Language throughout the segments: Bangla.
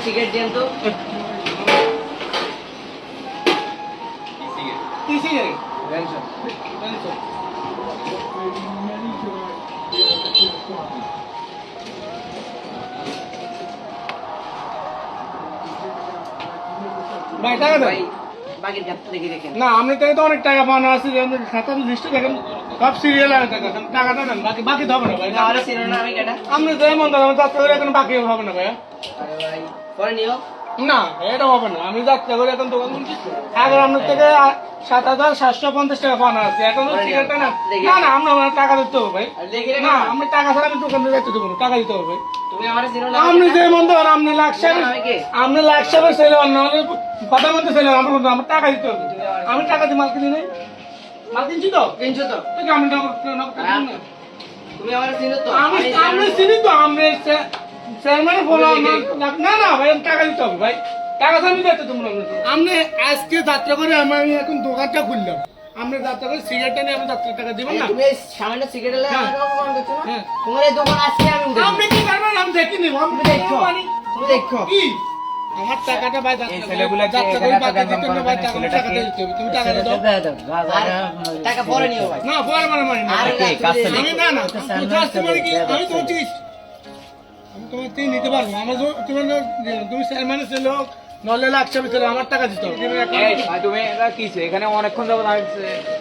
সিগারেট দেন তো। কি সিগারেট? ভাই টাকা দেন। ভাই বাকির গাছটা দেখে দেখেন। না আমি তো অনেক টাকা পাওনা আছে, খাতার লিস্টে দেখেন সব সিরিয়াল আছে টাকা, টাকাটা দেন, বাকি তো হবে না ভাই। আমার ছিল না, আমি কেটা? আপনি যেমন ধরেন আমার যাত্রা করে এখন বাকি হবে না ভাইয়া। আরে ভাই পরে নিও। না এটা হবে না, আমি যাত্রা করে এখন দোকান খুলছি। আগে আপনার থেকে 7,750 টাকা পাওনা আছে, এখন সিগারেটটা না না না আপনার টাকা দিতে হবে ভাই। আর দেখে না রাখেন। আমি টাকা ছাড়া আমি দোকানে যাইতে দেবো না, টাকা দিতে হবে ভাই। তুমি আমার ছিল না, আপনি যেমন ধরেন আপনি লাখ সাহেব, আমি কে? আপনি লাখ সাহেবের ছেলে অন্য কথা বলতে ছেলে আমার টাকা দিতে হবে। আমি টাকা দিয়ে মাল কিনি নাই, মাল কিনছি তো কিনছো তো? ঠিক আমি টাকা না। তুমি আমার ছিল তো? আমি আমি চিনি তো আমি চেয়ারম্যান বলো না না ভাই আমি টাকা দিতে হবে ভাই, টাকা তো আমি দিতে তোমরা। আপনি আজকে যাত্রা করে আমি এখন দোকানটা খুললাম, আপনি যাত্রা করে সিগারেটটা নিয়ে আমি যাত্রা টাকা দিবেন না? তুমি সামান্য সিগারেট লাগে হ্যাঁ। আমাকে অপমান করছো না? হ্যাঁ। তোমার এই দোকান আজকে আমি উঠে আপনি কি করবেন আমি দেখি নিব, আমি তুমি দেখো। তুমি দেখো। কি আমার টাকাটা ভাই এই ছেলেগুলো যে যাত্রা করে এখানে বাকি এত দিতে গেঞ্জাম না ভাই, করে, টাকা ছেলেটা টাকা কে? দিতে হবে, তুমি টাকা দাও। আর টাকা পরে নিও ভাই। না পরে মানে মানে না। আরে কে? কাজ তুমি- ছেলে? আমি না না কাস্টমার কি আমি তো চিস আমি তোমার থেকে নিতে পারবো, আমার তুমি চেয়ারম্যানের ছেলে হোক নলে লাখ সাহেবের ছেলে, আমার টাকা দিতে হবে। এই, তুমি এটা কিছে এখানে অনেকক্ষণ যাবত আমি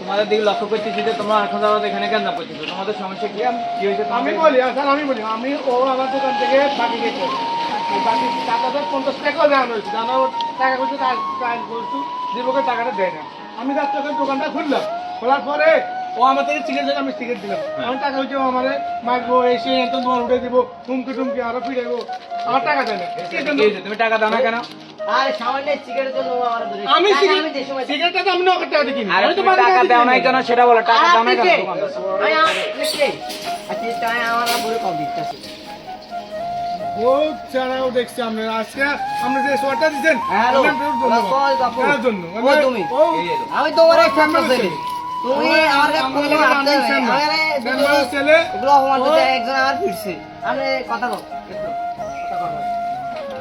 তোমাদের দিকে লক্ষ্য করতেছি যে তোমরা অনেকক্ষণ যাবত এখানে কেন করতেছো, তোমাদের সমস্যা কি কি হয়েছে? আমি বলি আসলে আমি বলি আমি ও আমার দোকান থেকে বাকি গেছে, বাকি 7,050 টাকাও দেওয়া হয়েছে, জানা টাকা করছে কাজ করছু জীবকে টাকাটা দেয় না। আমি যাত্রা করে দোকানটা খুললাম, খোলার পরে ও আমার থেকে সিগারেট দিল, আমি সিগারেট দিলাম, আমার টাকা হচ্ছে ও আমার মারবো এসে এত তোমার উঠে দিব, হুমকি টুমকি আরো ফিরাইবো, আমার টাকা দেয় না। কি হয়েছে? তুমি টাকা দাও না কেন? আরে সামান্য সিগারেটের জন্য ও আমার ধরে- আমি টাকা আমি যে সময়- সিগারেটটা তো আমি নগদ টাকা দিয়ে কিনি, আরে আমি তো তুমি বাকি টাকা টাকা দিয়ে দাও নাই কিনি। কেন সেটা বলো, টাকা আর দাও নাই আপনি কেন কে? দোকানদার? আমি আপনি কে? আচ্ছা তাই আমার বলে কম দিতেছে। ও ছাড়াও দেখছি আমরা আজকে আপনি যে সোয়াটা দিচ্ছেন হ্যালো ধন্যবাদ কার জন্য ও তুমি ও এই এলো। আমি তোমার ও একটা ফ্যামিলি ছেলে তুমি আমার আমার কোনো হাত দেবে না। ফ্যামিলি ছেলে এগুলো অপমান করছে, একজন আমার ফিরছে আপনি কথা বল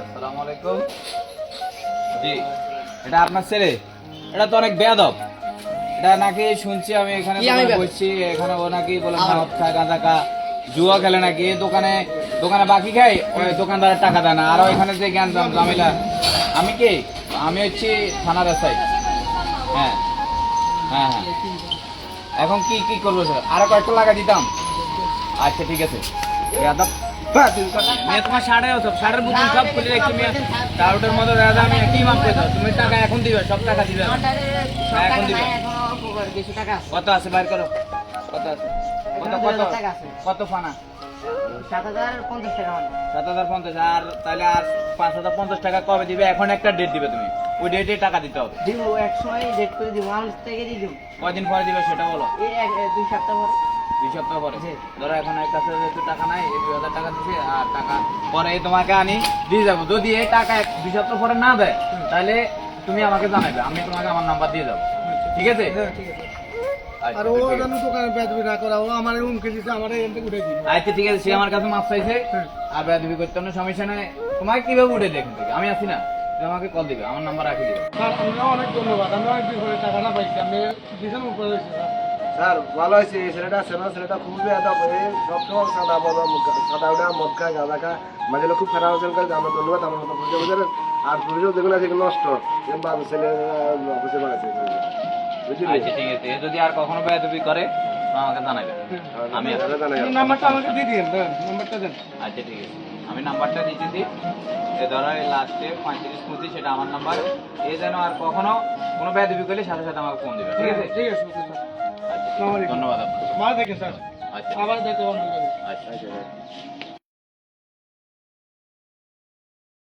আসসালামু আলাইকুম। জি, এটা আপনার ছেলে? এটা তো অনেক বেয়াদব। এটা নাকি শুনছি আমি এখানে কি আমি দোকানে বেয়াদব? বসছি, এখানে ও নাকি বলে মদ খায়, গাঁজা খায়, জুয়া খেলে নাকি, এই দোকানে দোকানে বাকি খাই, ওই দোকানদারের টাকা দেয় না, আর ওইখানে যে জ্ঞান জামিলা। আমি কি? আমি হচ্ছি থানার এসআই। হ্যাঁ হ্যাঁ হ্যাঁ। এখন কি কি করবো স্যার? আরো কয়েকটা লাগা দিতাম। আচ্ছা ঠিক আছে। বেয়াদব। মেয়ে তোমার শাড়ে সব শাড়ের বুকিং সব খুলে রাখছি মেয়ে, টাউটের মতো দাদা আমি একই মাপ করে দাও, তুমি টাকা এখন দিবে, সব টাকা দিবে। আমার টাকা হ্যাঁ, এখন এখন দিবে। অল্প করে কিছু টাকা আছে কত আছে বাইর করো, কত আছে? কত এখানে কত 2,000 টাকা আছে। কত ফানা? 7,050 টাকা মানে 7,050। আর তাহলে আর 5,050 টাকা কবে দিবে? এখন একটা ডেট দিবে তুমি, ওই ডেটে টাকা দিতে হবে। দিব এক সময় ডেট করে দিব আমার থেকে দিয়ে দিব কয়দিন পরে দিবে সেটা বলো। এই 2 সপ্তাহ পরে 2 সপ্তাহ পরে। জি। ধরো এখন এক কাছে যেহেতু টাকা নাই, এই 2,000 টাকা দিছে, আর টাকা পরে তোমাকে আনি দিয়ে যাবো। যদি এই টাকা 2 সপ্তাহ পরে না দেয় তাহলে তুমি আমাকে জানাবে, আমি তোমাকে আমার নাম্বার দিয়ে যাবো। ঠিক আছে? ঠিক আছে। আচ্ছা, আর ও জানো দোকানে বেদবি না করা, ও আমার হুমকি দিচ্ছে, আমার এখান থেকে উঠে দিন। আচ্ছা ঠিক আছে, সে আমার কাছে মাপ চাইছে, হ্যাঁ। আর বেয়াদবি করতে কোনো সমস্যা নাই। তোমাকে কিভাবে উঠে দেখুন থেকে আমি আছি না, তুমি আমাকে কল দিবে, আমার নাম্বার রাখি দিবে। স্যার আপনার অনেক ধন্যবাদ, আমি অনেক দিন ধরে টাকাটা পাইছি, আমি দিয়েছেন উপরে হয়েছে স্যার। স্যার ভালো হয়েছে, এই ছেলেটা আছে না, ছেলেটা খুবই বেয়াদব, সবসময় সাদা সাদা উঠা মদ খায়, গাঁদা খায়, মাঝে খুব খারাপ হয়েছে। আমরা ধন্যবাদ আমার মতো বুঝতে বুঝলেন। আর পুলিশও যেগুলো আছে এগুলো নষ্ট, বাবু ছেলে অফিসে বাড়াচ্ছে বুঝলি। আচ্ছা ঠিক আছে, এ যদি আর কখনো বেয়াদবি করে তো আমাকে জানাবে, আমি আছি। আপনার নাম্বারটা আমাকে দিয়ে দিন, নাম্বারটা দেন। আচ্ছা ঠিক আছে, আমি নাম্বারটা দিতেছি। এ ধরো এই লাস্টে 35-35, সেটা আমার নাম্বার। এ যেন আর কখনো কোনো বেয়াদবি করলে সাথে সাথে আমাকে ফোন দিবে। ঠিক আছে? ঠিক আছে ওকে স্যার, আচ্ছা ঠিক আছে, ধন্যবাদ আপনাকে। ভালো থাকেন স্যার, আচ্ছা আবার দেখতে পাবেন। আচ্ছা আচ্ছা।